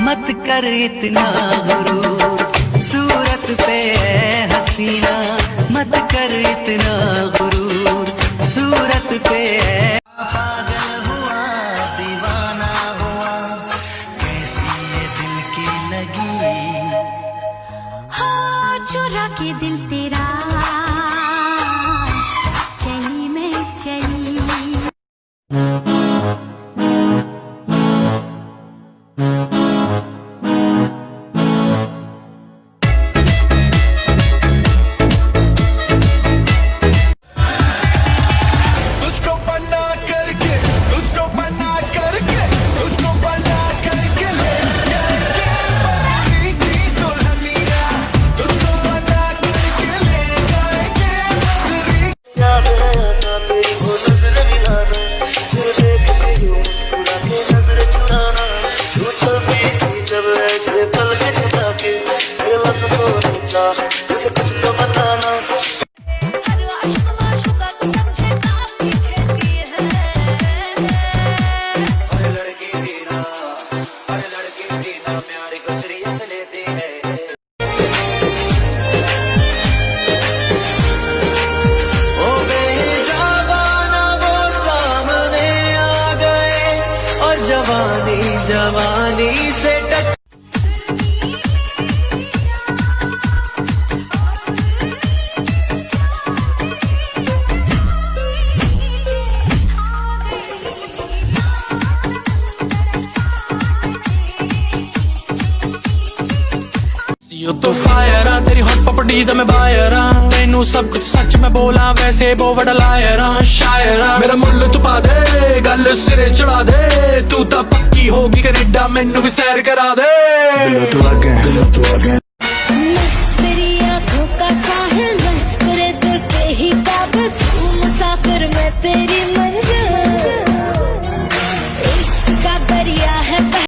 मत कर इतना गुरूर, सूरत पे हसीना मत कर इतना गुरूर, सूरत पे पागल हुआ दीवाना हुआ, कैसी ये दिल की लगी, हाँ चुरा के दिल तेरा चली मैं चली। तुझे कुछ तो बताना प्यार को सीरियस लेती है। ओ बेजाना वो सामने आ गए और जवानी जवानी से टक। तो फायर आ तेरी हॉट पपड़ी दा मैं बायर आ, मैनू सब कुछ सच मैं बोला वैसे वो बड़ा लायर आ, शायर आ मेरा मुल्ल तू पा दे गल सिरे चढ़ा दे, तू तां पक्की होगी कनेडा मैनू भी सैर करा दे।